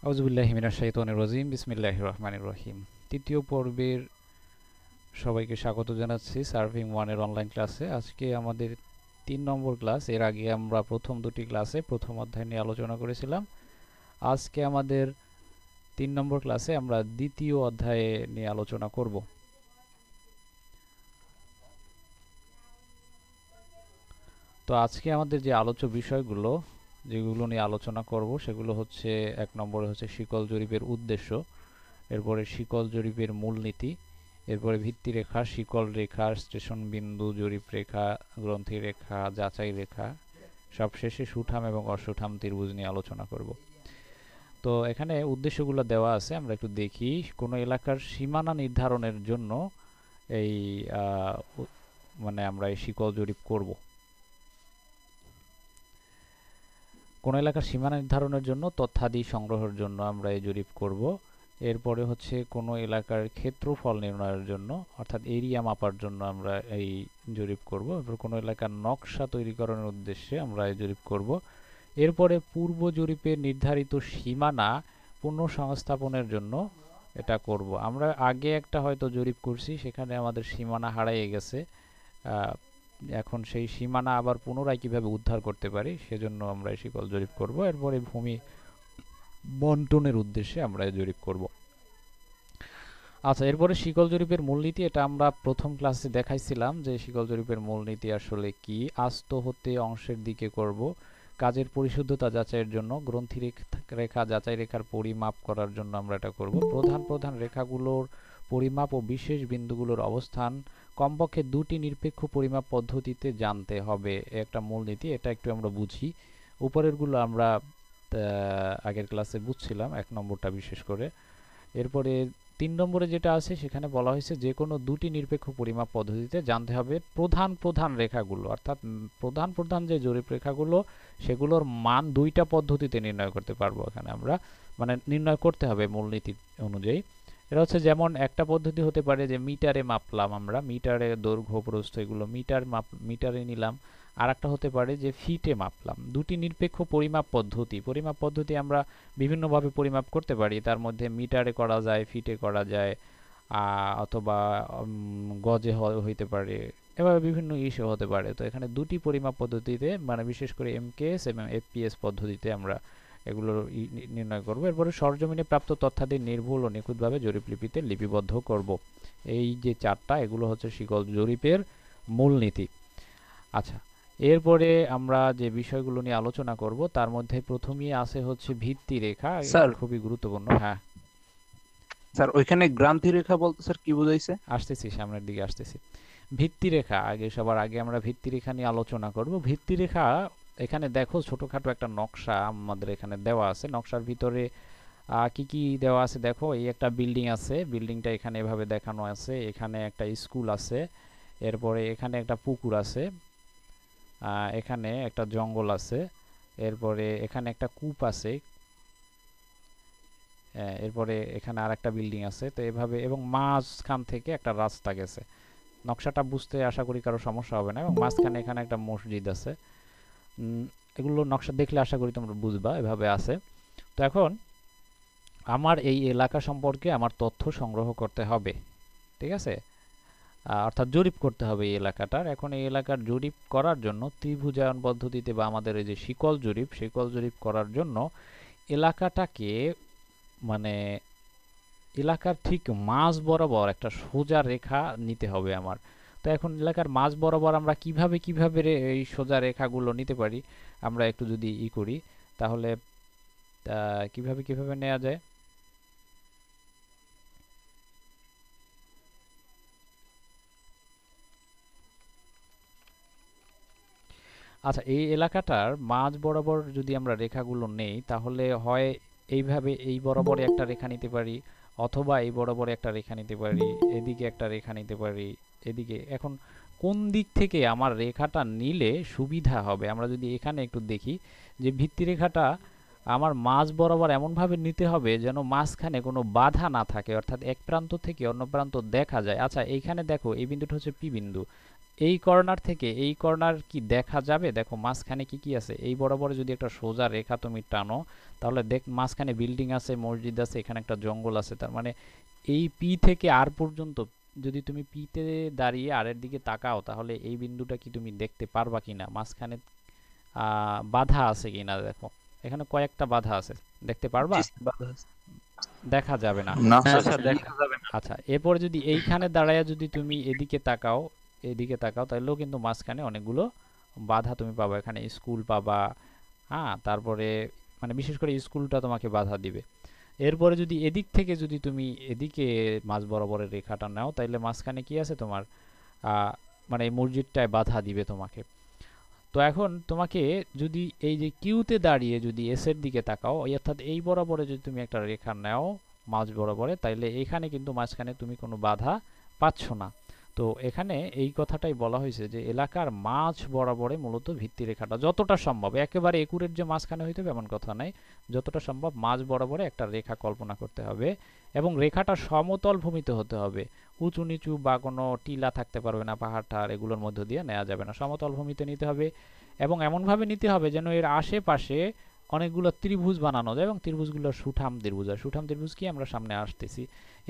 আউযুবিল্লাহি মিনাশ শাইতানির রাজিম বিসমিল্লাহির রহমানির রহিম। তৃতীয় পর্বের সবাইকে স্বাগত জানাচ্ছি সার্ভিং ওয়ানের অনলাইন ক্লাসে। আজকে আমাদের 3 নম্বর ক্লাস। এর আগে আমরা প্রথম দুটি ক্লাসে প্রথম অধ্যায় নিয়ে আলোচনা করেছিলাম। আজকে আমাদের 3 নম্বর ক্লাসে আমরা দ্বিতীয় অধ্যায়ে নিয়ে আলোচনা করব। তো আজকে আমাদের যে আলোচ্য বিষয়গুলো যেগুলো নিয়ে আলোচনা করব সেগুলো হচ্ছে, 1 নম্বরে হচ্ছে শিকল জরিপের উদ্দেশ্য, এরপরে শিকল জরিপের মূলনীতি, এরপরে ভিত্তি রেখা, শিকল রেখা, স্টেশন বিন্দু, জরিপ রেখা, গ্রন্থি রেখা, যাচাই রেখা, সবশেষে সুঠাম এবং অসুঠাম ত্রিভুজ নিয়ে আলোচনা করব। তো এখানে উদ্দেশ্যগুলো দেওয়া আছে, আমরা একটু দেখি। কোনো এলাকার সীমানা নির্ধারণের জন্য এই আমরা এই শিকল জরিপ করব। কোনো এলাকার সীমানা নির্ধারণের জন্য তথ্যাদি সংগ্রহের জন্য আমরা এই জরিপ করব। এরপরে হচ্ছে কোনো এলাকার ক্ষেত্রফল নির্ণয়ের জন্য অর্থাৎ এরিয়া মাপার জন্য আমরা এই জরিপ করব। এরপর কোনো এলাকার নকশা তৈরিকরণের উদ্দেশ্যে আমরা এই জরিপ করব। এরপরে পূর্ব জরিপে নির্ধারিত সীমানা পুনঃসংস্থাপনের জন্য এটা করব। আমরা আগে একটা হয়তো জরিপ করছি, সেখানে আমাদের সীমানা হারিয়ে গেছে। এখন সেই সীমানা আবার পুনরায় কিভাবে উদ্ধার করতে পারি সেজন্য আমরা এই শিকল জরিপ করব। এরপরে ভূমি বন্টনের উদ্দেশ্যে আমরা জরিপ করব। আচ্ছা, এরপরে শিকল জরিপের মূলনীতি, এটা আমরা প্রথম ক্লাসে দেখাইছিলাম যে শিকল জরিপের মূলনীতি আসলে কি। আস্ত হতে অংশের দিকে করব। কাজের পরিশুদ্ধতা যাচাইয়ের জন্য গ্রন্থি রেখা যাচাই রেখার পরিমাপ করার জন্য আমরা এটা করব। প্রধান প্রধান রেখাগুলোর পরিমাপ ও বিশেষ বিন্দুগুলোর অবস্থান কমপক্ষে দুটি নিরপেক্ষ পরিমাপ পদ্ধতিতে জানতে হবে, একটা মূলনীতি। এটা একটু আমরা বুঝি। উপরেরগুলো আমরা আগের ক্লাসে বুঝছিলাম, 1 নম্বরটা বিশেষ করে। এরপরে 3 নম্বরে যেটা আছে সেখানে বলা হয়েছে যে কোনো দুটি নিরপেক্ষ পরিমাপ পদ্ধতিতে জানতে হবে প্রধান প্রধান রেখাগুলো, অর্থাৎ প্রধান প্রধান যে জরিপ রেখাগুলো সেগুলোর মান দুইটা পদ্ধতিতে নির্ণয় করতে পারবো। এখানে আমরা নির্ণয় করতে হবে মূলনীতি অনুযায়ী। এটা হচ্ছে যেমন একটা পদ্ধতি হতে পারে যে মিটারে মাপলাম, আমরা মিটারে দৈর্ঘ্য প্রস্থ এগুলো মিটারে নিলাম। আর একটা হতে পারে যে ফিটে মাপলাম। দুটি নিরপেক্ষ পরিমাপ পদ্ধতি আমরা বিভিন্নভাবে পরিমাপ করতে পারি। তার মধ্যে মিটারে করা যায়, ফিটে করা যায়, অথবা গজে হইতে পারে, এভাবে বিভিন্ন ইস্যু হতে পারে। তো এখানে দুটি পরিমাপ পদ্ধতিতে বিশেষ করে এমকেএস এবং এফপিএস পদ্ধতিতে আমরা এগুলো নির্ণয় করব। এরপরে সরজমিনে প্রাপ্ত তথ্যাদি নির্ভুল ও নিখুঁতভাবে জরিপ লিপিতে লিপিবদ্ধ করব। এই যে চারটা, এগুলো হচ্ছে শিকল জরিপের মূলনীতি। আচ্ছা, এরপরে আমরা যে বিষয়গুলো নিয়ে আলোচনা করব তার মধ্যে প্রথমেই আছে হচ্ছে ভিত্তি রেখা। স্যার খুবই গুরুত্বপূর্ণ। হ্যাঁ, স্যার ওইখানে গ্রান্থি রেখা বলতে স্যার কি বুঝাইছে? আসতেছি, সামনের দিকে আসতেছি। ভিত্তি রেখা সবার আগে আমরা ভিত্তি রেখা নিয়ে আলোচনা করব। ভিত্তি রেখা, এখানে দেখো ছোটখাটো একটা নকশা আমাদের এখানে দেওয়া আছে। নকশার ভিতরে কি কি দেওয়া আছে দেখো। এই একটা বিল্ডিং আছে, বিল্ডিংটা এখানে এভাবে দেখানো আছে। এখানে একটা স্কুল আছে, এরপরে এখানে একটা পুকুর আছে, এখানে একটা জঙ্গল আছে, এরপরে এখানে একটা কূপ আছে, এরপরে এখানে আর একটা বিল্ডিং আছে। তো এভাবে, এবং মাঝখান থেকে একটা রাস্তা গেছে। নকশাটা বুঝতে আশা করি কারো সমস্যা হবে না। এবং মাঝখানে এখানে একটা মসজিদ আছে। এগুলো নকশা দেখলে আশা করি তোমরা বুঝবা, এভাবে আছে। তো এখন আমার এই এলাকা সম্পর্কে আমার তথ্য সংগ্রহ করতে হবে, ঠিক আছে? অর্থাৎ জরিপ করতে হবে এই এলাকাটার। এখন এই এলাকার জরিপ করার জন্য ত্রিভুজায়ন পদ্ধতিতে বা আমাদের এই যে শিকল জরিপ করার জন্য এলাকাটাকে মানে এলাকার ঠিক মাঝ বরাবর একটা সোজা রেখা নিতে হবে আমার। তো এখন এলাকার মাঝ বরাবর আমরা কিভাবে এই সোজা রেখাগুলো নিতে পারি, আমরা একটু যদি করি তাহলে কিভাবে নেওয়া যায়। আচ্ছা, এই এলাকাটার মাঝ বরাবর যদি আমরা রেখাগুলো নেই তাহলে হয় এইভাবে এই বরাবর একটা রেখা নিতে পারি, অথবা এই বরাবর একটা রেখা নিতে পারি, এদিকে একটা রেখা নিতে পারি, এদিকে। এখন কোন দিক থেকে আমার রেখাটা নিলে সুবিধা হবে, আমরা যদি এখানে একটু দেখি যে ভিত্তি রেখাটা আমার মাঝ বরাবর এমনভাবে নিতে হবে যেন মাঝখানে কোনো বাধা না থাকে, অর্থাৎ এক প্রান্ত থেকে অন্য প্রান্ত দেখা যায়। আচ্ছা, এইখানে দেখো এই বিন্দুটা হচ্ছে পি বিন্দু। এই কর্নার থেকে এই কর্নার কি দেখা যাবে? দেখো মাঝখানে কি কি আছে, এই বরাবর যদি একটা সোজা রেখা তুমি টানো, তাহলে দেখ মাঝখানে বিল্ডিং আছে, মসজিদ আছে, এখানে একটা জঙ্গল আছে। তার মানে এই পি থেকে আর পর্যন্ত যদি তুমি পিতে দাঁড়িয়ে আর এর দিকে তাকাও, তাহলে এই বিন্দুটা কি তুমি দেখতে পারবা কিনা, মাঝখানে বাধা আছে কিনা। দেখো এখানে কয়েকটা বাধা আছে, দেখতে পারবা? জি স্যার, বাধা আছে। দেখা যাবে না। না হ্যাঁ স্যার, স্যার, দেখা যাবে না। আচ্ছা, এরপরে যদি এইখানে দাঁড়ায় যদি তুমি এদিকে তাকাও, তাহলেও কিন্তু মাঝখানে অনেকগুলো বাধা তুমি পাবা। এখানে স্কুল পাবা, হ্যাঁ, তারপরে মানে বিশেষ করে স্কুলটা তোমাকে বাধা দিবে। এরপরে যদি এদিক থেকে যদি তুমি এদিকে মাঝ বরাবরের রেখাটা নাও, তাইলে মাঝখানে কি আছে তোমার, আহ, মানে এই মসজিদটায় বাধা দিবে তোমাকে। তো এখন তোমাকে যদি এই যে কিউতে দাঁড়িয়ে যদি এস এর দিকে তাকাও, অর্থাৎ এই বরাবরে যদি তুমি একটা রেখা নাও মাঝ বরাবরে, তাইলে এখানে কিন্তু মাঝখানে তুমি কোনো বাধা পাচ্ছ না। তো এখানে এই কথাটাই বলা হয়েছে যে এলাকার মাঝ বরাবরে মূলত ভিত্তি রেখাটা যতটা সম্ভব, একেবারে একুরেট যে মাঝখানে হইতে হবে এমন কথা নাই, যতটা সম্ভব মাঝ বরাবরে একটা রেখা কল্পনা করতে হবে, এবং রেখাটা সমতল ভূমিতে হতে হবে। উঁচু নিচু বা কোনো টিলা থাকতে পারবে না, পাহাড় টাহাড় এগুলোর মধ্য দিয়ে নেওয়া যাবে না, সমতল ভূমিতে নিতে হবে। এবং এমনভাবে নিতে হবে যেন এর আশেপাশে অনেকগুলো ত্রিভুজ বানানো যায়, এবং ত্রিভুজগুলো সুঠাম ত্রিভুজ। আর সুঠাম ত্রিভুজ কি আমরা সামনে আসতেছি।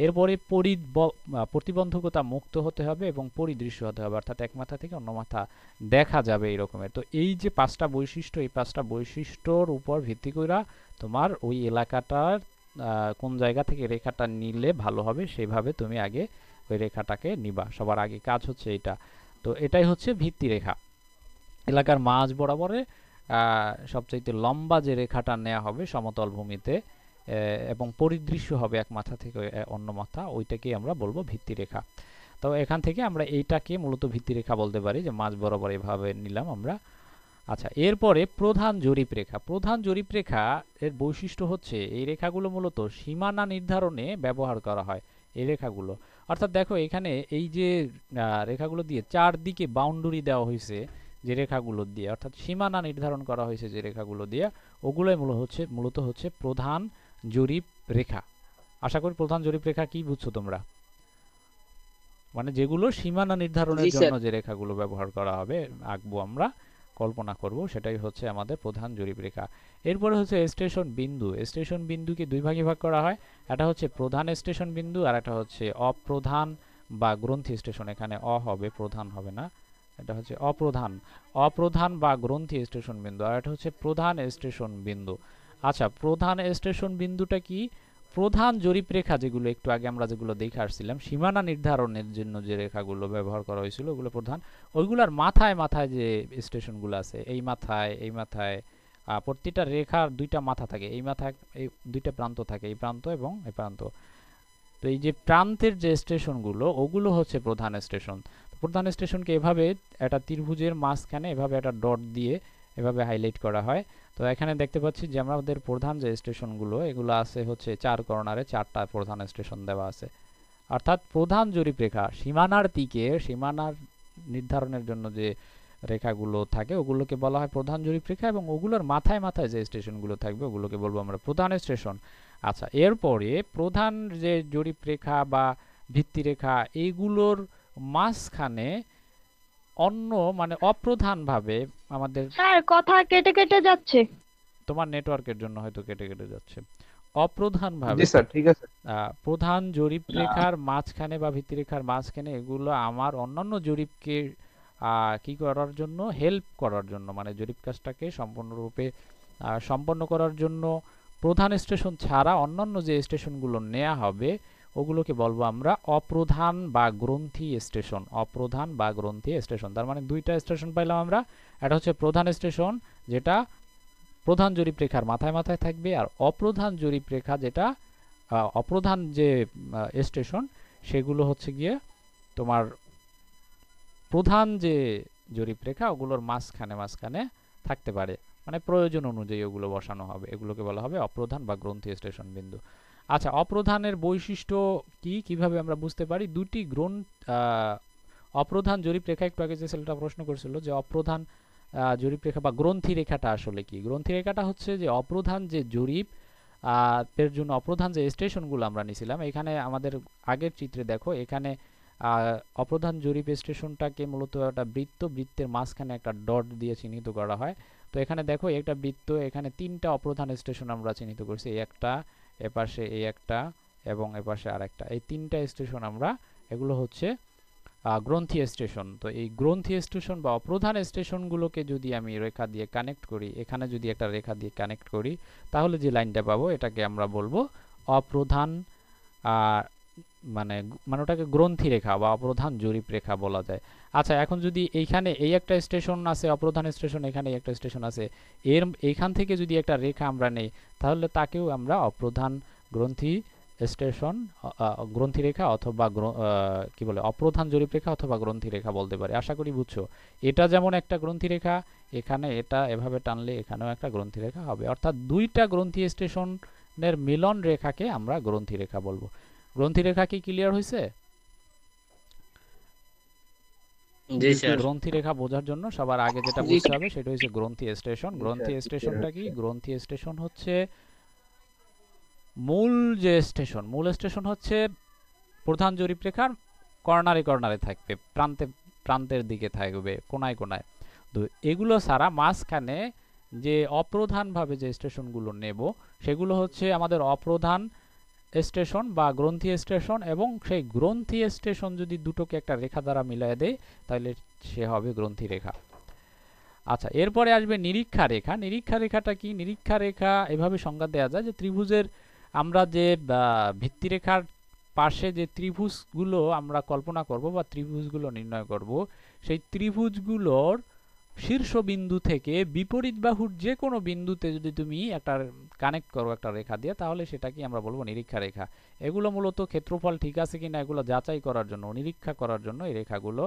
এরপরে প্রতিবন্ধকতা মুক্ত হতে হবে এবং পরিদৃশ্য হতে হবে, অর্থাৎ এক মাথা থেকে অন্য মাথা দেখা যাবে এই রকমের। তো এই যে পাঁচটা বৈশিষ্ট্য, এই পাঁচটা বৈশিষ্ট্যর উপর ভিত্তি করে তোমার ওই এলাকাটার কোন জায়গা থেকে রেখাটা নিলে ভালো হবে সেভাবে তুমি আগে ওই রেখাটাকে নিবা। সবার আগে কাজ হচ্ছে এটা। তো এটাই হচ্ছে ভিত্তি রেখা। এলাকার মাঝ বরাবরে সবচাইতে লম্বা যে রেখাটা নেওয়া হবে সমতল ভূমিতে, এবং পরিদৃশ্য হবে এক মাথা থেকে অন্য মাথা, ওইটাকেই আমরা বলবো ভিত্তি রেখা। তো এখান থেকে আমরা এইটাকে মূলত ভিত্তি রেখা বলতে পারি, যে মাঝ বরাবর এভাবে নিলাম আমরা। আচ্ছা, এরপরে প্রধান জরিপ রেখা। প্রধান জরিপ রেখা এর বৈশিষ্ট্য হচ্ছে এই রেখাগুলো মূলত সীমানা নির্ধারণে ব্যবহার করা হয়। এই রেখাগুলো অর্থাৎ দেখো এখানে এই যে রেখাগুলো দিয়ে চারদিকে বাউন্ডারি দেওয়া হয়েছে, যে রেখাগুলো দিয়ে অর্থাৎ সীমানা নির্ধারণ করা হয়েছে যে রেখাগুলো দিয়ে, ওগুলোই মূলত হচ্ছে প্রধান জরিপ রেখা। আশা করি প্রধান জরিপ রেখা কি বুঝছো তোমরা? মানে যেগুলো সীমানা নির্ধারণের জি জন্য স্যার। যে রেখাগুলো ব্যবহার করা হবে, আঁকবো আমরা, কল্পনা করব, সেটাই হচ্ছে আমাদের প্রধান জরিপ রেখা। এরপরে হচ্ছে স্টেশন বিন্দু। স্টেশন বিন্দুকে দুই ভাগে ভাগ করা হয়, একটা হচ্ছে প্রধান স্টেশন বিন্দু আর একটা হচ্ছে অপ্রধান বা গ্রন্থি স্টেশন। এখানে হবে, প্রধান হবে না, এটা হচ্ছে অপ্রধান। অপ্রধান বা গ্রন্থি স্টেশন বিন্দু, আর এটা হচ্ছে প্রধান স্টেশন বিন্দু। আচ্ছা, প্রধান স্টেশন বিন্দুটা কি? প্রধান জরিপ রেখা যেগুলো একটু আগে আমরা যেগুলো দেখে আসছিলাম, সীমানা নির্ধারণের জন্য যে রেখাগুলো ব্যবহার করা হয়েছিল ওগুলো প্রধান। ওইগুলোর মাথায় মাথায় যে স্টেশনগুলো আছে, এই মাথায় এই মাথায় প্রতিটা রেখার দুইটা মাথা থাকে, এই মাথায় এই দুইটা প্রান্ত থাকে, এই প্রান্ত এবং এই প্রান্ত। তো এই যে প্রান্তের যে স্টেশনগুলো ওগুলো হচ্ছে প্রধান স্টেশন। প্রধান স্টেশনকে এভাবে একটা ত্রিভুজের মাঝখানে এভাবে একটা ডট দিয়ে এভাবে হাইলাইট করা হয়। তো এখানে দেখতে পাচ্ছি যে আমাদের প্রধান যে স্টেশনগুলো এগুলো আছে হচ্ছে চার কর্নারে চারটা প্রধান স্টেশন দেওয়া আছে। অর্থাৎ প্রধান জরিপ রেখা সীমানার দিকে, সীমানার নির্ধারণের জন্য যে রেখাগুলো থাকে ওগুলোকে বলা হয় প্রধান জরিপ রেখা, এবং ওগুলোর মাথায় মাথায় যে স্টেশনগুলো থাকবে ওগুলোকে বলবো আমরা প্রধান স্টেশন। আচ্ছা, এরপরে প্রধান যে জরিপ রেখা বা ভিত্তি রেখা এইগুলোর মাঝখানে অন্য মানে অপ্রধানভাবে আমাদের, স্যার কথা কেটে কেটে যাচ্ছে। তোমার নেটওয়ার্কের জন্য হয়তো কেটে কেটে যাচ্ছে, জি অপ্রধানভাবে স্যার, ঠিক আছে। প্রধান জরিপ রেখার মাঝখানে বা ভিত্তি রেখার মাঝখানে এগুলো আমার অন্যান্য জরিপকে কি করার জন্য, হেল্প করার জন্য, মানে জরিপ কাজটাকে সম্পূর্ণরূপে সম্পন্ন করার জন্য প্রধান স্টেশন ছাড়া অন্যান্য যে স্টেশনগুলো নেওয়া হবে ওগুলোকে বলবো আমরা অপ্রধান বা গ্রন্থি স্টেশন। অপ্রধান বা গ্রন্থি স্টেশন, তার মানে দুইটা স্টেশন পাইলাম আমরা। এটা হচ্ছে প্রধান স্টেশন যেটা প্রধান জরিপ রেখার মাথায় মাথায় থাকবে, আর অপ্রধান জরিপ রেখা যেটা অপ্রধান যে স্টেশন সেগুলো হচ্ছে গিয়ে তোমার প্রধান যে জরিপ রেখা ওগুলোর মাঝখানে মাঝখানে থাকতে পারে, মানে প্রয়োজন অনুযায়ী ওগুলো বসানো হবে, এগুলোকে বলা হবে অপ্রধান বা গ্রন্থি স্টেশন বিন্দু। আচ্ছা, অপ্রধানের বৈশিষ্ট্য কি, কিভাবে আমরা বুঝতে পারি? দুটি অপ্রধান জরিপ রেখা, একটু আগে যে ছেলেটা প্রশ্ন করেছিল যে অপ্রধান জরিপ রেখা বা গ্রন্থি রেখাটা আসলে কি। গ্রন্থি রেখাটা হচ্ছে যে অপ্রধান যে জরিপ এর জন্য অপ্রধান যে স্টেশনগুলো আমরা নিয়েছিলাম, এখানে আমাদের আগের চিত্রে দেখো এখানে আর অপ্রধান জরিপ স্টেশনটাকে মূলত একটা বৃত্তের মাঝখানে একটা ডট দিয়ে চিহ্নিত করা হয়। তো এখানে দেখো একটা বৃত্ত, এখানে তিনটা অপ্রধান স্টেশন আমরা চিহ্নিত করছি, এই একটা, এপাশে এই একটা এবং এপাশে আরেকটা, এই তিনটা স্টেশন আমরা, এগুলো হচ্ছে গ্রন্থি স্টেশন। তো এই গ্রন্থি স্টেশন বা অপ্রধান স্টেশনগুলোকে যদি আমি রেখা দিয়ে কানেক্ট করি, এখানে যদি একটা রেখা দিয়ে কানেক্ট করি, তাহলে যে লাইনটা পাবো এটাকে আমরা বলবো অপ্রধান, মানে মানে ওটাকে গ্রন্থি রেখা বা অপ্রধান জরিপ রেখা বলা যায়। আচ্ছা, এখন যদি এইখানে এই একটা স্টেশন আছে অপ্রধান স্টেশন, এখানে একটা স্টেশন আছে, এইখান থেকে যদি একটা রেখা আমরা নেই, তাহলে তাকেও আমরা অপ্রধান গ্রন্থি স্টেশন, গ্রন্থি রেখা অথবা কি বলে অপ্রধান জরিপ রেখা অথবা গ্রন্থি রেখা বলতে পারি। আশা করি বুঝছো। এটা যেমন একটা গ্রন্থি রেখা, এখানে এটা এভাবে টানলে এখানেও একটা গ্রন্থি রেখা হবে, অর্থাৎ দুইটা গ্রন্থি স্টেশনের মিলন রেখাকে আমরা গ্রন্থি রেখা বলবো। গ্রন্থি রেখা কি ক্লিয়ার হয়েছে? জি স্যার। গ্রন্থি রেখা বোঝার জন্য সবার আগে যেটা জি বুঝতে হবে সেটা হচ্ছে গ্রন্থি স্টেশন। জি গ্রন্থি স্যার, স্টেশনটা কি? গ্রন্থি স্টেশন হচ্ছে মূল যে স্টেশন, মূল স্টেশন হচ্ছে প্রধান জরিপ রেখার কর্নারে কর্নারে থাকবে, প্রান্তে প্রান্তের দিকে থাকবে, কোনায় কোনায়। তো এগুলো ছাড়া মাঝখানে যে অপ্রধানভাবে যে স্টেশনগুলো নেব সেগুলো হচ্ছে আমাদের অপ্রধান স্টেশন বা গ্রন্থি স্টেশন, এবং সেই গ্রন্থি স্টেশন যদি দুটোকে একটা রেখা দ্বারা মিলাই দেয় তাহলে সে হবে গ্রন্থি রেখা। আচ্ছা, এরপরে আসবে নিরীক্ষা রেখা। নিরীক্ষা রেখাটা কি? নিরীক্ষা রেখা এভাবে সংজ্ঞা দেওয়া যায় যে ত্রিভুজের আমরা যে ভিত্তিরেখার পাশে যে ত্রিভুজগুলো আমরা কল্পনা করব বা ত্রিভুজগুলো নির্ণয় করব, সেই ত্রিভুজগুলোর শীর্ষবিন্দু থেকে বিপরীত বাহুর যে কোনো বিন্দুতে যদি তুমি একটা কানেক্ট করো একটা রেখা দিয়ে, তাহলে সেটাকে আমরা বলবো নিরীক্ষা রেখা। এগুলো মূলত ক্ষেত্রফল ঠিক আছে কিনা এগুলো যাচাই করার জন্য, নিরীক্ষা করার জন্য এই রেখাগুলো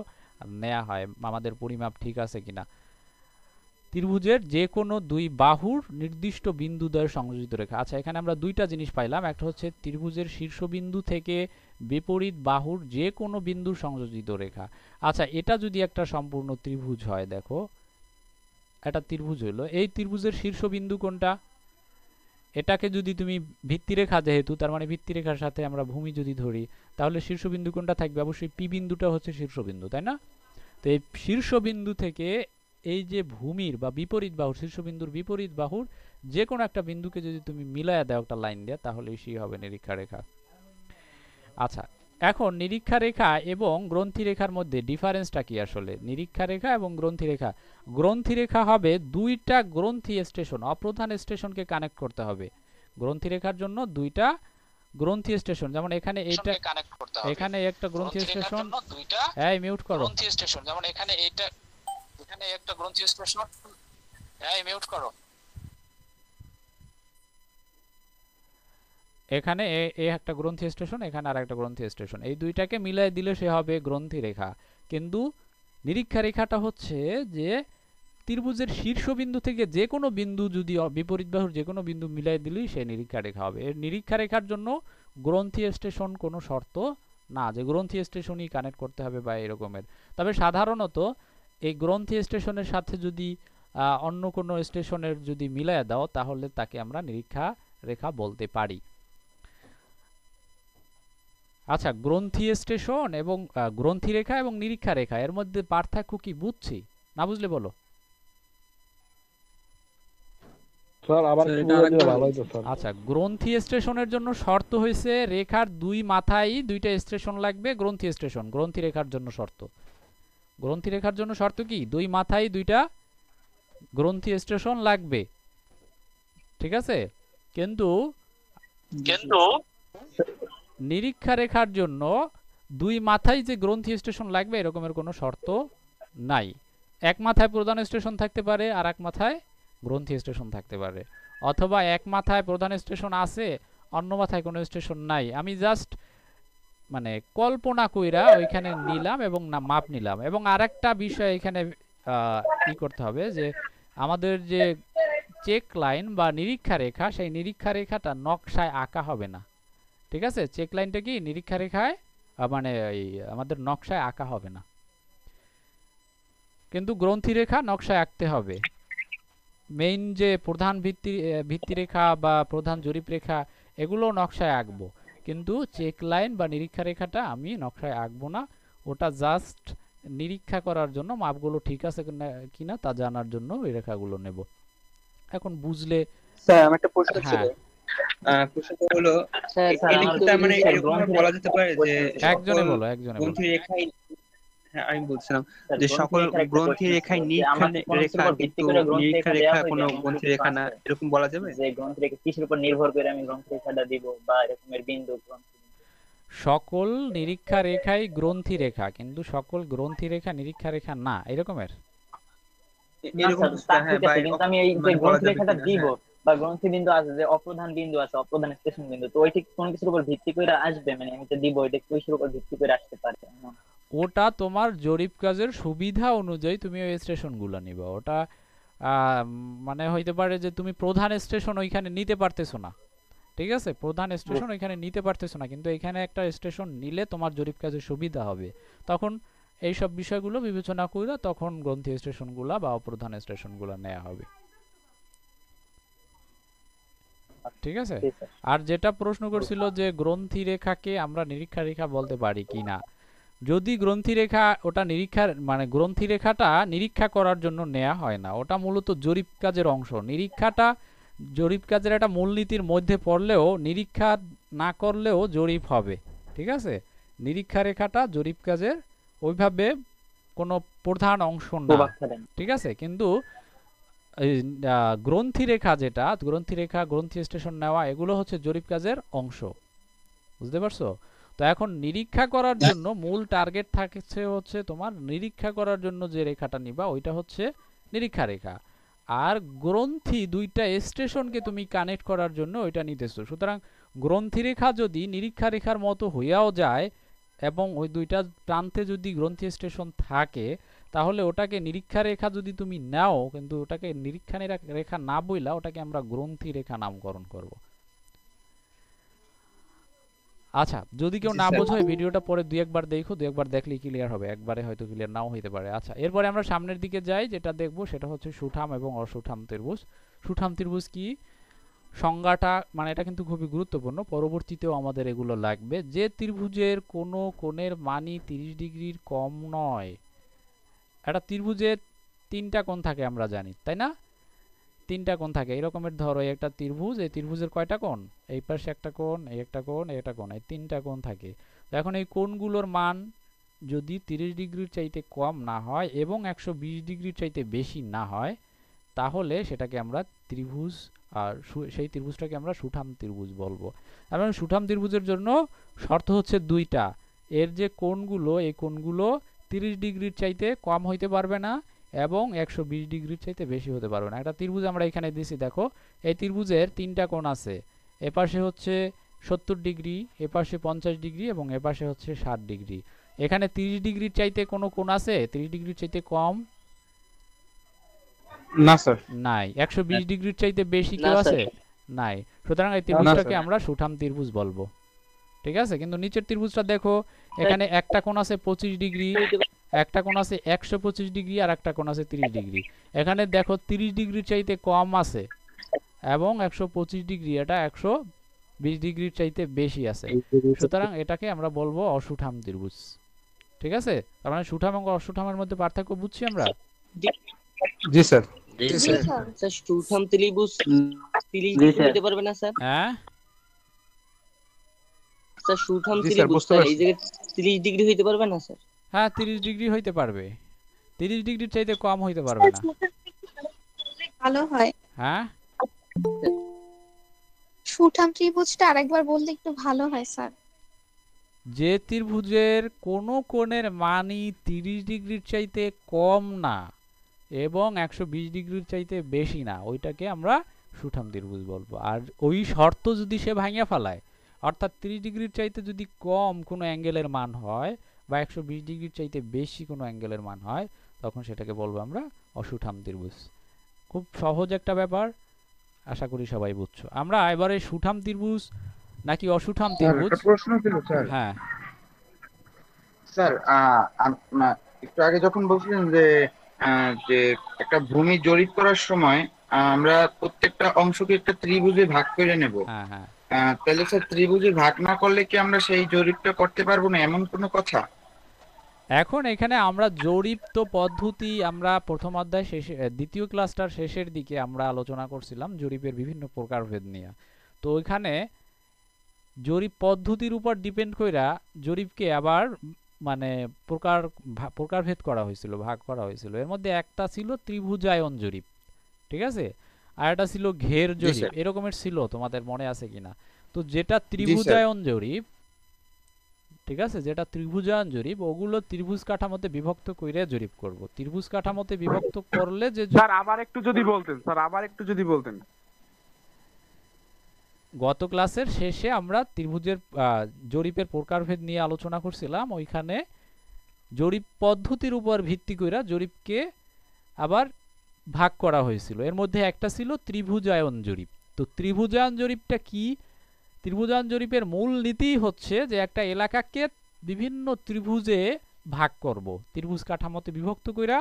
নেওয়া হয়, আমাদের পরিমাপ ঠিক আছে কিনা। ত্রিভুজের যে কোনো দুই বাহুর নির্দিষ্ট বিন্দু দ্বয়ে সংযোজিত রেখা। আচ্ছা, এখানে আমরা দুইটা জিনিস পাইলাম, একটা হচ্ছে ত্রিভুজের শীর্ষবিন্দু থেকে বিপরীত বাহুর যে কোনো বিন্দু সংযোজিত রেখা। আচ্ছা, এটা যদি একটা সম্পূর্ণ ত্রিভুজ হয়, দেখো এটা ত্রিভুজ হলো, এই ত্রিভুজের শীর্ষবিন্দু কোনটা? এটাকে যদি তুমি ভিত্তিরেখা, যেহেতু তার মানে ভিত্তিরেখার সাথে আমরা ভূমি যদি ধরি, তাহলে শীর্ষবিন্দু কোনটা থাকবে? অবশ্যই পি বিন্দুটা হচ্ছে শীর্ষবিন্দু, তাই না? তো এই শীর্ষবিন্দু থেকে এই যে ভূমির বা বিপরীত বাহুর, শীর্ষবিন্দুর বিপরীত বাহুর যে কোনো একটা বিন্দুকে যদি তুমি মিলায়া দাও একটা লাইন দিয়ে, তাহলে সেই হবে নিরীক্ষা রেখা। আচ্ছা, এখন নিরীক্ষা রেখা এবং গ্রন্থি রেখার মধ্যে ডিফারেন্সটা কি আসলে? নিরীক্ষা রেখা এবং গ্রন্থি রেখা, গ্রন্থি রেখা হবে দুইটা গ্রন্থি স্টেশন, অপ্রধান স্টেশনকে কানেক্ট করতে হবে। গ্রন্থি রেখার জন্য দুইটা গ্রন্থি স্টেশন, যেমন এখানে এইটা, এখানে একটা গ্রন্থি স্টেশন, এই মিউট করো, গ্রন্থি স্টেশন, যেমন এখানে এইটা, এখানে একটা গ্রন্থি স্টেশন, এই মিউট করো, এখানে একটা গ্রন্থি স্টেশন, এখানে আর একটা গ্রন্থি স্টেশন, এই দুইটাকে মিলাই দিলে সে হবে গ্রন্থি রেখা। কিন্তু নিরীক্ষা রেখাটা হচ্ছে যে ত্রিভুজের শীর্ষবিন্দু থেকে যে কোনো বিন্দু যদি বিপরীত বাহুর যে কোনো বিন্দু মিলাই দিলেই সে নিরীক্ষা রেখা হবে। এর নিরীক্ষা রেখার জন্য গ্রন্থি স্টেশন কোনো শর্ত না যে গ্রন্থি স্টেশনই কানেক্ট করতে হবে বা এরকমের। তবে সাধারণত এই গ্রন্থি স্টেশনের সাথে যদি অন্য কোনো স্টেশনের যদি মিলাইয়া দাও, তাহলে তাকে আমরা নিরীক্ষা রেখা বলতে পারি। আচ্ছা, গ্রন্থি স্টেশন এবং গ্রন্থি রেখা এবং নিরীক্ষা রেখা এর মধ্যে পার্থক্য কি বুঝছি? না বুঝলে বলো। স্যার আবার স্যার, একটু এটা বলে দিলে আরেকবার ভালো বলুন। হতো স্যার। আচ্ছা, গ্রন্থি স্টেশনের জন্য শর্ত হয়েছে রেখার দুই মাথায় দুইটা স্টেশন লাগবে, গ্রন্থি স্টেশন গ্রন্থি রেখার জন্য শর্ত। গ্রন্থি রেখার জন্য শর্ত কি? দুই মাথায় দুইটা গ্রন্থি স্টেশন লাগবে, ঠিক আছে? কিন্তু নিরীক্ষা রেখার জন্য দুই মাথায় যে গ্রন্থি স্টেশন লাগবে এরকমের কোনো শর্ত নাই। এক মাথায় প্রধান স্টেশন থাকতে পারে আর এক মাথায় গ্রন্থি স্টেশন থাকতে পারে, অথবা এক মাথায় প্রধান স্টেশন আছে অন্য মাথায় কোনো স্টেশন নাই। আমি জাস্ট মানে কল্পনা কইরা ওইখানে নিলাম এবং না মাপ নিলাম। এবং আরেকটা বিষয় এখানে ই করতে হবে যে আমাদের যে চেক লাইন বা নিরীক্ষা রেখা, সেই নিরীক্ষা রেখাটা নকশায় আঁকা হবে না, ঠিক আছে? চেক লাইনটা কি নিরীক্ষা রেখায় মানে আমাদের নকশায় আঁকা হবে না, কিন্তু গ্রন্থি রেখা নকশায় আঁকতে হবে। মেইন যে প্রধান ভিত্তিরেখা বা প্রধান জরিপ রেখা এগুলো নকশায় আঁকবো, কিন্তু চেক লাইন বা নিরীক্ষা রেখাটা আমি নকশায় আঁকবো না, ওটা জাস্ট নিরীক্ষা করার জন্য, মাপগুলো ঠিক আছে কিনা তা জানার জন্য ওই রেখাগুলো নেব। এখন বুঝলে স্যার আমার একটা প্রশ্ন ছিল। হ্যাঁ প্রশ্নটা হলো স্যার এখানে আমার কি তার মানে এরকম বলা যেতে পারে যে একজনে সকল বলো, একজনে বলো। গ্রন্থি রেখায়, হ্যাঁ আমি বলছিলাম স্যার, যে গ্রন্থি সকল রেখার একটা গ্রন্থি question রেখায় ছিল যে নিরীক্ষা আমার কোন কিছুর রেখা উপর ভিত্তি কিন্তু করে গ্রন্থি নিরীক্ষা রেখা রেখা দেওয়া কোনো হয়েছে, এমন গ্রন্থি কিছু রেখা না, আছে এরকম বলা যাবে? যে গ্রন্থি রেখা কিসের উপর নির্ভর করে আমি গ্রন্থি রেখাটা দিব, বা এরকমের বিন্দু গ্রন্থি সকল নিরীক্ষা রেখাই গ্রন্থি রেখা, কিন্তু সকল গ্রন্থি রেখা নিরীক্ষা রেখা না, এরকমের। না এরকম স্যার, কিছু তা হ্যাঁ, ঠিক বা আছে, কিন্তু আমি এই যে মানে বলা গ্রন্থি যাবে রেখাটা কিনা, দিব হ্যাঁ। বা গ্রন্থি বিন্দু আছে, যে অপ্রধান বিন্দু আছে, অপ্রধান স্টেশন বিন্দু, তো ওইটা কোন কিছুর উপর ভিত্তি করে আসবে, মানে আমি তো দিব, এটা কিসের উপর ভিত্তি করে আসতে পারে এমন? ওটা তোমার জরিপ কাজের সুবিধা অনুযায়ী তুমি ওই স্টেশনগুলো নিবা। ওটা মানে হইতে পারে যে তুমি প্রধান স্টেশন ওইখানে নিতে পারতেছো না, ঠিক আছে, প্রধান স্টেশন ওইখানে নিতে পারতেছো না, কিন্তু এখানে একটা স্টেশন নিলে তোমার জরিপ কাজের সুবিধা হবে। তখন এই সব বিষয়গুলো বিবেচনা করে তখন গ্রন্থি স্টেশনগুলো বা অপ্রধান স্টেশনগুলো নেওয়া হবে, ঠিক আছে। জি স্যার। আর যেটা প্রশ্ন করছিল যে গ্রন্থি রেখাকে আমরা নিরীক্ষা রেখা বলতে পারি কিনা, যদি গ্রন্থি রেখা ওটা নিরীক্ষার মানে গ্রন্থি রেখাটা নিরীক্ষা করার জন্য নেওয়া হয় না, ওটা মূলত জরিপ কাজের অংশ। নিরীক্ষাটা জরিপ কাজের একটা মূলনীতির মধ্যে পড়লেও নিরীক্ষা না করলেও জরিপ হবে, ঠিক আছে। নিরীক্ষা রেখাটা জরিপ কাজের ওইভাবে কোনো প্রধান অংশ না, প্রভাব ফেলে না। ঠিক আছে। কিন্তু এই গ্রন্থি রেখা, যেটা গ্রন্থি রেখা, গ্রন্থি স্টেশন নেওয়া, এগুলো হচ্ছে জরিপ কাজের অংশ, বুঝতে পারছো? তো এখন নিরীক্ষা করার জন্য মূল টার্গেট থাকছে হচ্ছে তোমার নিরীক্ষা করার জন্য যে রেখাটা নিবা ওইটা হচ্ছে নিরীক্ষা রেখা, আর গ্রন্থি দুইটা স্টেশনকে তুমি কানেক্ট করার জন্য ওইটা নিতেছো। সুতরাং গ্রন্থি রেখা যদি নিরীক্ষা রেখার মতো হইয়াও যায় এবং ওই দুইটা প্রান্তে যদি গ্রন্থি স্টেশন থাকে, তাহলে ওটাকে নিরীক্ষা রেখা যদি তুমি নাও, কিন্তু ওটাকে নিরীক্ষা রেখা না বইলা ওটাকে আমরা গ্রন্থি রেখা নামকরণ করব। আচ্ছা, যদি কেউ না বোঝো এই ভিডিওটা পরে দুই একবার দেখো, দুই একবার দেখলেই ক্লিয়ার হবে, একবারে হয়তো ক্লিয়ার নাও হইতে পারে। আচ্ছা, এরপরে আমরা সামনের দিকে যাই, যেটা দেখবো সেটা হচ্ছে সুঠাম এবং অসুঠাম ত্রিভুজ। সুঠাম ত্রিভুজ কি সংজ্ঞাটা, মানে এটা কিন্তু খুবই গুরুত্বপূর্ণ, পরবর্তীতেও আমাদের এগুলো লাগবে। যে ত্রিভুজের কোনো কোণের মানই 30 ডিগ্রির কম নয়। একটা ত্রিভুজের তিনটা কোণ থাকে আমরা জানি, তাই না? তিনটা কোণ থাকে এরকমের। ধরো একটা ত্রিভুজ, এই ত্রিভুজের কয়টা কোণ? এই পাশে একটা কোণ, এই একটা কোণ, এই একটা কোণ, এই তিনটা কোণ থাকে। এখন এই কোণগুলোর মান যদি 30 ডিগ্রির চাইতে কম না হয় এবং 120 ডিগ্রির চাইতে বেশি না হয়, তাহলে সেটাকে আমরা ত্রিভুজ, আর সেই ত্রিভুজটাকে আমরা সুঠাম ত্রিভুজ বলবো। এবং সুঠাম ত্রিভুজের জন্য শর্ত হচ্ছে দুইটা, এর যে কোণগুলো, এই কোণগুলো 30 ডিগ্রির চাইতে কম হইতে পারবে না এবং 120 ডিগ্রির চাইতে বেশি হতে পারবে না। একটা ত্রিভুজ আমরা এখানে দিছি, দেখো এই ত্রিভুজের তিনটা কোণ আছে, এপাশে হচ্ছে 70 ডিগ্রি, এপাশে 50 ডিগ্রি এবং এপাশে হচ্ছে 60 ডিগ্রি। এখানে 30 ডিগ্রির চাইতে কোনো কোণ আছে 30 ডিগ্রির চাইতে কম? না স্যার। নাই। 120 ডিগ্রির চাইতে বেশি না কেউ স্যার। আছে? নাই। সুতরাং এই ত্রিভুজটাকে আমরা সুঠাম ত্রিভুজ বলবো, ঠিক আছে। কিন্তু নিচের ত্রিভুজটা দেখো, এখানে একটা কোণ আছে 25 ডিগ্রি, একটা কোণ আছে 125 ডিগ্রি, আর একটা কোণ আছে 30 ডিগ্রি। এখানে দেখো 30 ডিগ্রির চাইতে কম আছে এবং 125 ডিগ্রি, এটা 120 ডিগ্রির চাইতে বেশি আছে। সুতরাং এটাকে আমরা বলবো অসুঠাম ত্রিভুজ, ঠিক আছে। তার মানে সুঠাম এবং অসুঠামের মধ্যে পার্থক্য বুঝছি আমরা? জি স্যার। জি জি স্যার। স্যার। স্যার, সুঠাম ত্রিভুজ 30 জি ডিগ্রি স্যার। হতে পারবে না স্যার? হ্যাঁ, স্যার, সুঠাম জি স্যার, ত্রিভুজ বুঝতে স্যার পারছি। এই জায়গায় 30 ডিগ্রি হইতে পারবে না স্যার? হ্যাঁ 30 ডিগ্রি হইতে পারবে, 30 ডিগ্রির চাইতে কম হইতে পারবে না। ভালো হয়। হ্যাঁ, সুঠাম ত্রিভুজটা আরেকবার বললে একটু ভালো হয় স্যার। যে ত্রিভুজের কোনো কোণের মানই 30 ডিগ্রির চাইতে কম না এবং 120 ডিগ্রির চাইতে বেশি না, ওইটাকে আমরা সুঠাম ত্রিভুজ বলবো। আর ওই শর্ত যদি সে ভাঙিয়া ফেলায়, অর্থাৎ 30 ডিগ্রির চাইতে যদি কম কোনো অ্যাঙ্গেলের মান হয় বা 120 ডিগ্রির চাইতে বেশি কোনো অ্যাঙ্গেলের মান হয়, তখন সেটাকে বলবো আমরা অসুঠাম ত্রিভুজ। খুব সহজ একটা ব্যাপার, আশা করি সবাই বুঝছো। আমরা এবারে সুঠাম ত্রিভুজ নাকি অসুঠাম স্যার ত্রিভুজ, একটা প্রশ্ন ছিল স্যার। হ্যাঁ স্যার একটু আগে যখন বলছিলেন যে একটা ভূমি জরিপ করার সময় আমরা প্রত্যেকটা অংশকে একটা ত্রিভুজে ভাগ করে নেব, হ্যাঁ হ্যাঁ, তাহলে স্যার ত্রিভুজে ভাগ না করলে কি আমরা সেই জরিপটা করতে পারবো না, এমন কোনো কথা? এখন এখানে আমরা জরিপ তো পদ্ধতি আমরা প্রথম অধ্যায় শেষে দ্বিতীয় ক্লাসটার শেষের দিকে আমরা আলোচনা করছিলাম জরিপের বিভিন্ন প্রকারভেদ নিয়ে। তো ওইখানে জরিপ পদ্ধতির উপর ডিপেন্ড কইরা জরিপকে আবার মানে প্রকারভেদ করা হয়েছিল, ভাগ করা হয়েছিল। এর মধ্যে একটা ছিল ত্রিভুজায়ন জরিপ, ঠিক আছে, আর একটা ছিল ঘের জি জরিপ, স্যার। এরকমের ছিল, তোমাদের মনে আছে কিনা? তো যেটা জি স্যার। ত্রিভুজায়ন জরিপ, ঠিক আছে, যেটা ত্রিভুজায়ন জরিপ ওগুলো ত্রিভুজ কাঠামোতে বিভক্ত কইরা জরিপ করব। ত্রিভুজ কাঠামোতে বিভক্ত করলে যে স্যার আবার একটু যদি বলতেন, স্যার আবার একটু যদি বলতেন। গত ক্লাসের শেষে আমরা ত্রিভুজের জরিপের প্রকারভেদ নিয়ে আলোচনা করছিলাম। ওইখানে জরিপ পদ্ধতির উপর ভিত্তি কইরা জরিপকে আবার ভাগ করা হয়েছিল। এর মধ্যে একটা ছিল ত্রিভুজায়ন জরিপ। তো ত্রিভুজায়ন জরিপটা কি? ত্রিভুজায়ন জরিপের মূল নীতিই হচ্ছে যে একটা এলাকাকে বিভিন্ন ত্রিভুজে ভাগ করব, ত্রিভুজ কাঠামোতে বিভক্ত কইরা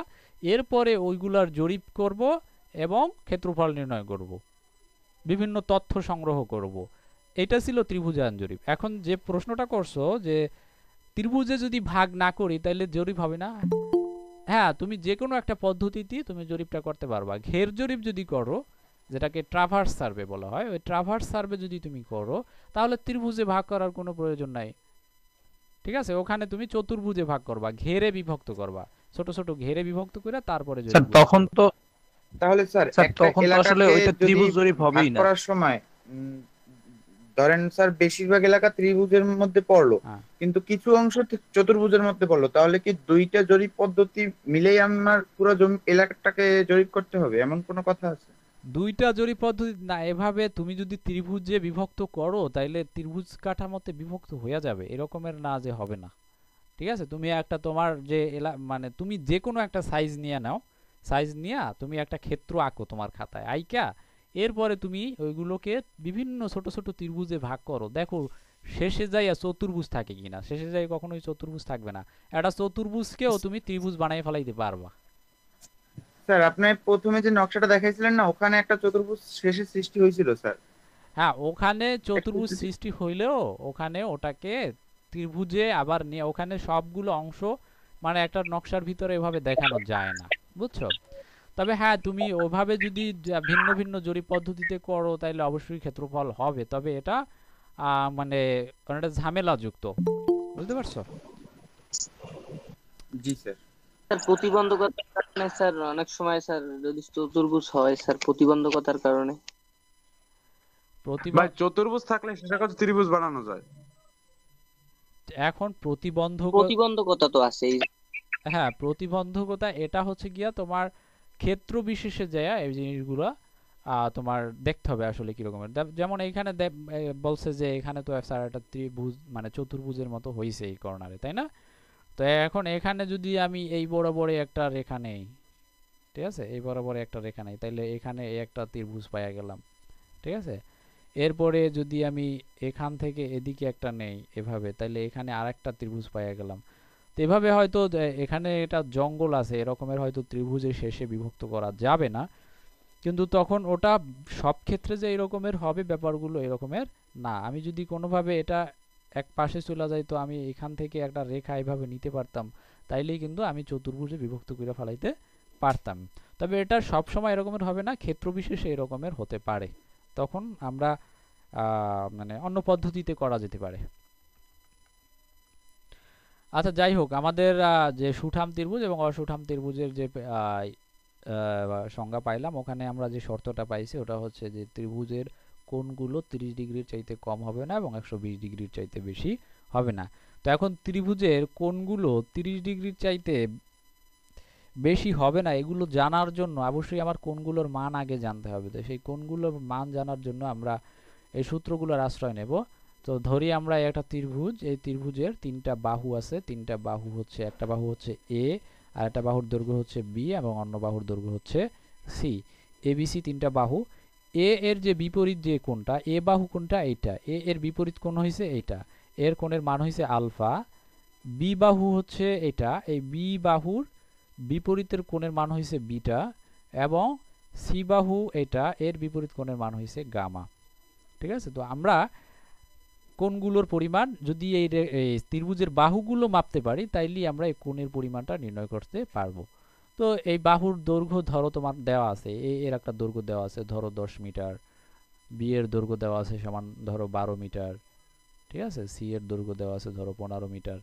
এরপরে ওইগুলার জরিপ করব এবং ক্ষেত্রফল নির্ণয় করব, বিভিন্ন তথ্য সংগ্রহ করব। এটা ছিল ত্রিভুজায়ন জরিপ। এখন যে প্রশ্নটা করছো যে ত্রিভুজে যদি ভাগ না করি তাহলে জরিপ হবে না, হ্যাঁ, তুমি যে কোনো একটা পদ্ধতিতে তুমি জরিপটা করতে পারবা। ঘের জরিপ যদি করো, যেটাকে ট্রাভার্স সার্ভে বলা হয়, ওই ট্রাভার্স সার্ভে যদি তুমি করো তাহলে ত্রিভুজে ভাগ করার কোনো প্রয়োজন নাই, ঠিক আছে। ওখানে তুমি চতুর্ভুজে ভাগ করবা, ঘেরে বিভক্ত করবা, ছোট ছোট ঘেরে বিভক্ত করে তারপরে স্যার জরিপ তখন তো তাহলে স্যার স্যার একটা তখন তো আসলে এলাকাকে ওইটা যদি ত্রিভুজ জরিপ ভাগ হবেই না। করার সময় ধরেন স্যার বেশিরভাগ এলাকা ত্রিভুজের মধ্যে পড়লো, হ্যাঁ। কিন্তু কিছু অংশ চতুর্ভুজের মধ্যে পড়লো, তাহলে কি দুইটা জরিপ পদ্ধতি মিলেই আমার পুরো জমি এলাকাটাকে জরিপ করতে হবে এমন কোনো কথা আছে? দুইটা জরিপ পদ্ধতি না, এভাবে তুমি যদি ত্রিভুজে বিভক্ত করো তাইলে ত্রিভুজ কাঠামোতে বিভক্ত হয়ে যাবে, এরকমের না যে হবে না, ঠিক আছে। তুমি একটা তোমার যে মানে তুমি যে কোনো একটা সাইজ নিয়ে নাও, সাইজ নিয়ে তুমি একটা ক্ষেত্র আঁকো তোমার খাতায় আইকা, এরপরে তুমি ওইগুলোকে বিভিন্ন ছোট ছোট ত্রিভুজে ভাগ করো, দেখো শেষে যাইয়া চতুর্ভুজ থাকে কিনা। শেষে যাই কখনোই চতুর্ভুজ থাকবে না, একটা চতুর্ভুজকেও তুমি ত্রিভুজ বানাই ফেলাইতে পারবা। স্যার আপনি প্রথমে যে নকশাটা দেখাইছিলেন না, ওখানে একটা চতুর্ভুজ শেষে সৃষ্টি হয়েছিল স্যার। হ্যাঁ, ওখানে চতুর্ভুজ যদি- সৃষ্টি হইলেও ওখানে ওটাকে ত্রিভুজে আবার নিয়ে ওখানে সবগুলো অংশ মানে একটা নকশার ভিতরে এভাবে দেখানো যায় না, বুঝছো। তবে হ্যাঁ, তুমি ওভাবে যদি ভিন্ন ভিন্ন জরিপ পদ্ধতিতে করো তাহলে অবশ্যই ক্ষেত্রফল হবে, তবে এটা মানে অনেকটা ঝামেলাযুক্ত, বুঝতে পারছো? জি স্যার। স্যার প্রতিবন্ধকতার কারণে স্যার অনেক সময় স্যার যদি চতুর্ভুজ হয় স্যার প্রতিবন্ধকতার কারণে ভাই চতুর্ভুজ থাকলে সেটাকে তো ত্রিভুজ বানানো যায়। এখন প্রতিবন্ধকতা তো আছেই। হ্যাঁ, প্রতিবন্ধকতা এটা হচ্ছে গিয়া তোমার ক্ষেত্র বিশেষে যায় এই জিনিসগুলো তোমার দেখতে হবে আসলে কি রকমের। যেমন এইখানে বলছে যে এখানে তো স্যার একটা ত্রিভুজ মানে চতুর্ভুজের মতো হয়েছে এই কর্নারে, তাই না? তো এখন এখানে যদি আমি এই বরাবর একটা রেখা নেই, ঠিক আছে, এই বরাবর একটা রেখা নেই, তাইলে এখানে এই একটা ত্রিভুজ পাইয়া গেলাম, ঠিক আছে। এরপরে যদি আমি এখান থেকে এদিকে একটা নেই এভাবে, তাইলে এখানে আরেকটা ত্রিভুজ পাইয়া গেলাম। তো এভাবে হয়তো এখানে এটা জঙ্গল আছে এরকমের হয়তো ত্রিভুজের শেষে বিভক্ত করা যাবে না, কিন্তু তখন ওটা সব ক্ষেত্রে যে এরকমের হবে ব্যাপারগুলো এরকমের না। আমি যদি কোনোভাবে এটা এক পাশে চলে যাই তো আমি এখান থেকে একটা রেখা এইভাবে নিতে পারতাম, তাইলেই কিন্তু আমি চতুর্ভুজে বিভক্ত করে ফেলাইতে পারতাম। তবে এটা সব সময় এরকমের হবে না, ক্ষেত্র বিশেষে এরকমের হতে পারে, তখন আমরা মানে অন্য পদ্ধতিতে করা যেতে পারে। আচ্ছা, যাই হোক, আমাদের যে সুঠাম ত্রিভুজ এবং অসুঠাম ত্রিভুজের যে সংজ্ঞা পাইলাম, ওখানে আমরা যে শর্তটা পাইছি ওটা হচ্ছে যে ত্রিভুজের কোণগুলো 30 ডিগ্রির চাইতে কম হবে না এবং 120 ডিগ্রির চাইতে বেশি হবে না। তো এখন ত্রিভুজের কোণগুলো 30 ডিগ্রির চাইতে বেশি হবে না এগুলো জানার জন্য অবশ্যই আমার কোণগুলোর মান আগে জানতে হবে। তো সেই কোণগুলোর মান জানার জন্য আমরা এই সূত্রগুলোর আশ্রয় নেব। তো ধরি আমরা একটা ত্রিভুজ, এই ত্রিভুজের তিনটা বাহু আছে, তিনটা বাহু হচ্ছে, একটা বাহু হচ্ছে এ, আর একটা বাহুর দৈর্ঘ্য হচ্ছে বি এবং অন্য বাহুর দৈর্ঘ্য হচ্ছে সি। এবিসি তিনটা বাহু। এ এর যে বিপরীত যে কোণটা, এ বাহু কোণটা এইটা, এ এর বিপরীত কোণ হইছে এইটা, এর কোণের মান হইছে আলফা। বি বাহু হচ্ছে এটা, এই বি বাহুর বিপরীতের কোণের মান হইছে বিটা, এবং সি বাহু এটা, এর বিপরীত কোণের মান হইছে গামা, ঠিক আছে। তো আমরা কোণগুলোর পরিমাণ যদি এই ত্রিভুজের বাহুগুলো মাপতে পারি তাইলে আমরা এই কোণের পরিমাণটা নির্ণয় করতে পারবো। তো এই বাহুর দৈর্ঘ্য ধরো তোমার দেওয়া আছে, এর একটা দৈর্ঘ্য দেওয়া আছে ধরো 10 মিটার, বি এর দৈর্ঘ্য দেওয়া আছে সমান ধরো 12 মিটার, ঠিক আছে, সি এর দৈর্ঘ্য দেওয়া আছে ধরো 15 মিটার।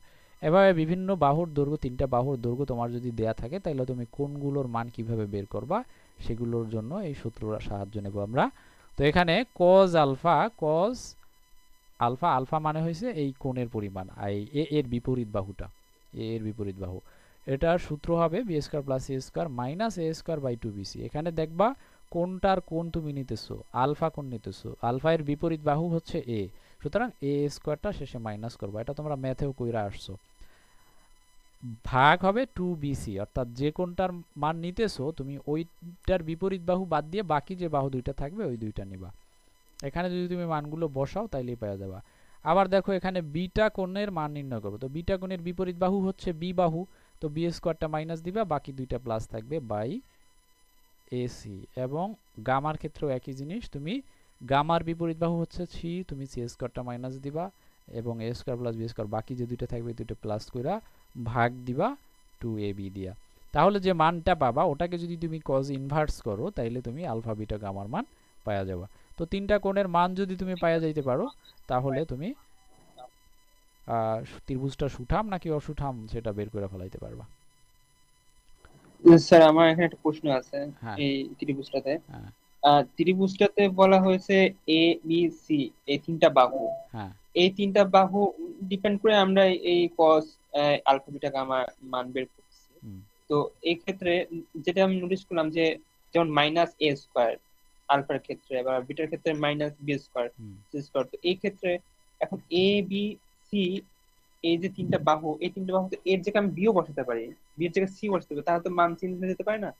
এভাবে বিভিন্ন বাহুর দৈর্ঘ্য, তিনটা বাহুর দৈর্ঘ্য তোমার যদি দেয়া থাকে তাহলে তুমি কোণগুলোর মান কিভাবে বের করবা সেগুলোর জন্য এই সূত্রর সাহায্য নেব আমরা। তো এখানে cos আলফা, আলফা মানে হয়েছে এই কোণের পরিমাণ, এ এর বিপরীত বাহুটা, এ এর বিপরীত বাহু, এটার সূত্র হবে B square plus A square minus A square by 2bc। এখানে দেখবা কোনটার কোণ তুমি নিতেছো, আলফা কোণ নিতেছো, আলফা এর বিপরীত বাহু হচ্ছে এ, সুতরাং এ স্কয়ারটা শেষে মাইনাস করবা, এটা তোমরা ম্যাথেও কইরা আসছো। ভাগ হবে 2bc, অর্থাৎ যে কোণটার মান নিতেছো তুমি ওইটার বিপরীত বাহু বাদ দিয়ে বাকি যে বাহু দুইটা থাকবে ওই দুইটা নিবা। এখানে যদি তুমি মানগুলো বসাও তাইলেই পাওয়া যাবে। আবার দেখো এখানে বিটা কোণের মান নির্ণয় করবো, তো বিটা কোণের বিপরীত বাহু হচ্ছে বি বাহু, তো বি স্কয়ারটা মাইনাস দিবা, বাকি দুইটা প্লাস থাকবে বাই এসি। এবং গামার ক্ষেত্রেও একই জিনিস, তুমি গামার বিপরীত বাহু হচ্ছে সি, তুমি সি স্কয়ারটা মাইনাস দিবা এবং এ স্কয়ার প্লাস বি স্কয়ার বাকি যে দুইটা থাকবে দুইটা প্লাস কইরা ভাগ দিবা 2ab দিয়া। তাহলে যে মানটা পাবা ওটাকে যদি তুমি cos ইনভার্স করো তাইলে তুমি আলফা বিটা গামার মান পাওয়া যাবে। তো তিনটা কোণের মান যদি তুমি পাওয়া যাইতে পারো তাহলে তুমি ত্রিভুজটা সুঠাম নাকি অসুঠাম সেটা বের করে ফেলাইতে পারবা। স্যার আমার এখানে একটা প্রশ্ন আছে। হ্যাঁ এই ত্রিভুজটাতে হ্যাঁ ত্রিভুজটাতে বলা হয়েছে এ বি সি এই তিনটা বাহু, হ্যাঁ এই তিনটা বাহু ডিপেন্ড করে আমরা এই cos আলফা বিটা গামা মান বের করছি। হুম, তো এই ক্ষেত্রে যেটা আমি নোটিস করলাম যে যেমন মাইনাস এ স্কোয়ার আলফার ক্ষেত্রে বা বিটার ক্ষেত্রে মাইনাস বি স্কোয়ার হুম। সি স্কোয়ার, তো এই ক্ষেত্রে এখন এ বি সি এই যে তিনটা বাহু, এই তিনটা বাহু এর জায়গায় আমি বিও বসাতে পারি, বি এর জায়গায় সি বসাতে পারি, তাহলে তো মান চেঞ্জ হয়ে যেতে পারে না?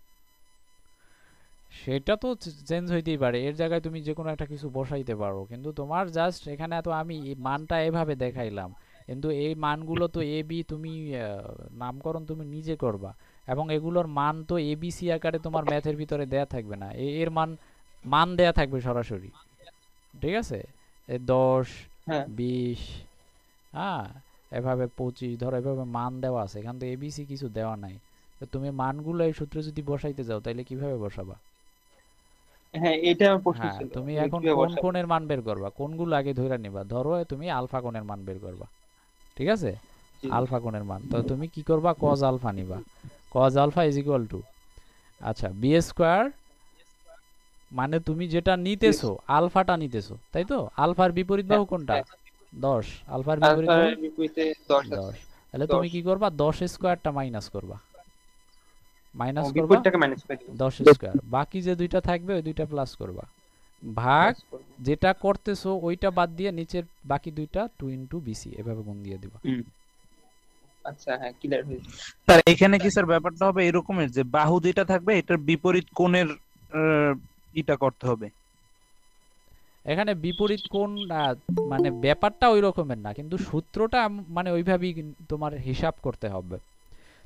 সেটা তো চেঞ্জ হইতেই পারে, এর জায়গায় তুমি যে কোনো একটা কিছু বসাইতে পারো, কিন্তু তোমার জাস্ট এখানে তো আমি এই মানটা এভাবে দেখাইলাম, কিন্তু এই মানগুলো তো এ বি তুমি নামকরণ তুমি নিজে করবা এবং এগুলোর মান তো এ বি সি আকারে তোমার ম্যাথের ভিতরে দেয়া থাকবে না, এর মান মান দেয়া থাকবে সরাসরি, ঠিক আছে, 10 হ্যাঁ 20 হ্যাঁ এভাবে 25 ধরো এভাবে মান দেওয়া আছে, এখানে তো এবিসি কিছু দেওয়া নাই। তো তুমি মানগুলো এই সূত্রে যদি বসাইতে যাও তাহলে কিভাবে বসাবা? হ্যাঁ, এটা আমার প্রশ্ন হ্যাঁ ছিল তুমি যে এখন কিভাবে কোন বসাবো। কোণের মান বের করবা, কোণগুলো আগে ধরে নিবা, ধরো তুমি আলফা কোণের মান বের করবা, ঠিক আছে, জি। আলফা কোণের মান, তো তুমি কি করবা, cos আলফা নিবা, cos alpha is equal to আচ্ছা বি স্কয়ার, মানে তুমি যেটা নিতেছো আলফাটা নিতেছো তাই তো, আলফার বিপরীত বাহু কোনটা, 10, আলফার বিপরীত আলফার বাহু বিপরীতে 10 আছে। 10, তাহলে তুমি 10 কি করবা, 10 স্কয়ারটা মাইনাস করবা, মাইনাস করবা বিপরীতটাকে মাইনাস করে দিব, 10 স্কয়ার, বাকি যে দুইটা থাকবে ওই দুইটা প্লাস করবা, ভাগ প্লাস করব। যেটা করতেছো ওইটা বাদ দিয়ে নিচের বাকি দুইটা 2 ইনটু বিসি এভাবে গুণ দিয়ে দিবা। আচ্ছা হ্যাঁ ক্লিয়ার হয়েছে। স্যার এখানে কি স্যার ব্যাপারটা হবে এরকমের যে বাহু যেটা থাকবে এটার বিপরীত কোণের ইটা করতে হবে? এখানে বিপরীত কোণ মানে ব্যাপারটা ওই রকমের না, কিন্তু সূত্রটা মানে ওইভাবেই তোমার হিসাব করতে হবে।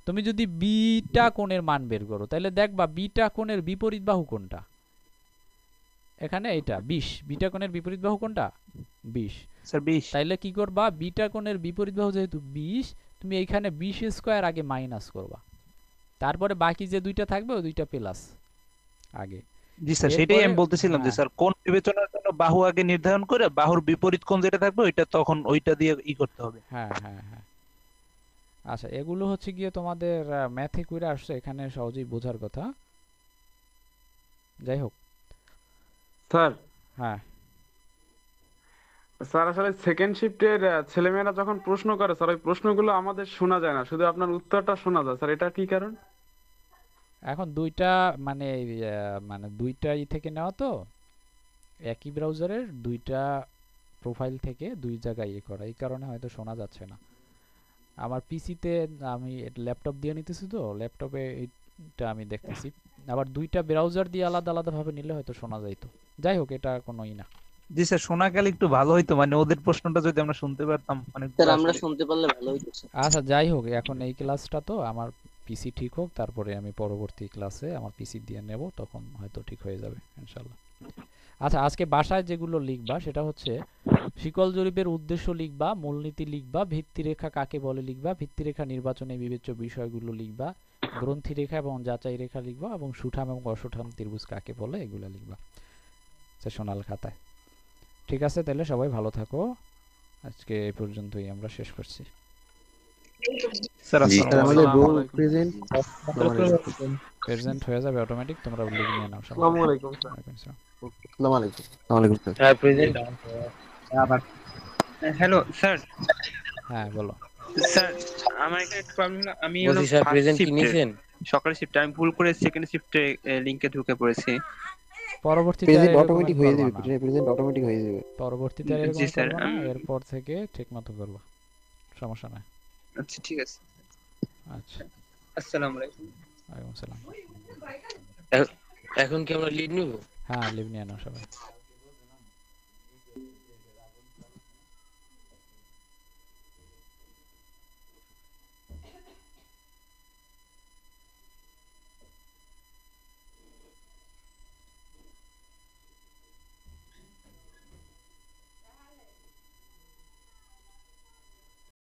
তুমি যদি বিটা কোণের মান বের করো তাহলে দেখবা বিটা কোণের বিপরীত বাহু কোনটা, এখানে এটা 20, বিটা কোণের বিপরীত বাহু কোনটা 20, স্যার 20, তাইলে কি করবা, বিটা কোণের বিপরীত বাহু যেহেতু 20 তুমি এইখানে 20 স্কয়ার আগে মাইনাস করবা, তারপরে বাকি যে দুইটা থাকবে ওই দুইটা প্লাস আগে। জি স্যার সেটাই এরপরে আমি বলতেছিলাম যে হ্যাঁ স্যার কোণ বিবেচনার জন্য বাহু আগে নির্ধারণ করে বাহুর বিপরীত কোণ যেটা থাকবে ওইটা তখন ওইটা দিয়ে করতে হবে। হ্যাঁ হ্যাঁ হ্যাঁ আচ্ছা এগুলো হচ্ছে গিয়ে তোমাদের ম্যাথে কইরা আসছে, এখানে সহজেই বোঝার কথা, যাই হোক। স্যার হ্যাঁ স্যার আসলে সেকেন্ড শিফটের ছেলেমেয়েরা যখন প্রশ্ন করে স্যার ওই প্রশ্নগুলো আমাদের শোনা যায় না, শুধু আপনার উত্তরটা শোনা যায় স্যার, এটা কি কারণ? এখন দুইটা মানে মানে দুইটাই থেকে নেওয়া তো, একই ব্রাউজারের দুইটা প্রোফাইল থেকে দুই জায়গায় ইয়ে করা, এই কারণে হয়তো শোনা যাচ্ছে না। আমার পিসিতে আমি ল্যাপটপ দিয়ে নিতেছি তো, ল্যাপটপে এইটা আমি দেখতেছি, আবার দুইটা ব্রাউজার দিয়ে আলাদা আলাদা ভাবে নিলে হয়তো শোনা যাইতো, যাই হোক এটা কোনোই না। জি স্যার শোনা গেলে একটু ভালো হইতো, মানে ওদের প্রশ্নটা যদি আমরা শুনতে পারতাম অনেক স্যার আমরা শুনতে পারলে ভালো হইতো স্যার। আচ্ছা যাই হোক এখন এই ক্লাসটা তো আমার পিসি ঠিক হোক, তারপরে আমি পরবর্তী ক্লাসে আমার পিসি দিয়ে নেব, তখন হয়তো ঠিক হয়ে যাবে ইনশাআল্লাহ। আচ্ছা, আজকে বাসায় যেগুলো লিখবা সেটা হচ্ছে শিকল জরিপের উদ্দেশ্য লিখবা, মূলনীতি লিখবা, ভিত্তিরেখা কাকে বলে লিখবা, ভিত্তিরেখা নির্বাচনে বিবেচ্য বিষয়গুলো লিখবা, গ্রন্থি রেখা এবং যাচাই রেখা লিখবা, এবং সুঠাম এবং অসুঠাম ত্রিভুজ কাকে বলে এগুলো লিখবা সেশনাল খাতায়। ঠিক আছে, তাহলে সবাই ভালো থাকো। আজকে এই পর্যন্তই আমরা শেষ করছি। স্যার আসসালামু আলাইকুম। প্রেজেন্ট হয়ে যাবে অটোমেটিক, তোমরা লিখে নিয়ে নাও সবাই। আসসালামু আলাইকুম স্যার। ওয়ালাইকুম আসসালাম। আসসালামু আলাইকুম। ওয়ালাইকুম স্যার। হ্যাঁ প্রেজেন্ট। Hello sir. হ্যাঁ বলো। স্যার আমার এখানে একটু প্রবলেম হলো, আমি বলছি স্যার প্রেজেন্ট কি নিয়েছেন? সকালের শিফটে আমি ভুল করে সেকেন্ড শিফটে লিংকে ঢুকে পড়েছি। পরবর্তীতে আর প্রেজেন্ট এরকম অটোমেটিক আর হয়ে করবা যাবে, না। প্রেজেন্ট অটোমেটিক হয়ে যাবে। পরবর্তীতে আর এরকম জি আর স্যার, করবা না, এরপর থেকে ঠিকমতো করবা, সমস্যা নাই। আচ্ছা ঠিক আছে। আচ্ছা, আসসালামু আলাইকুম। ওয়ালাইকুম আসসালাম। এখন কি আমরা লিড নিব? হ্যাঁ, লিভ নিয়ে নাও সবাই।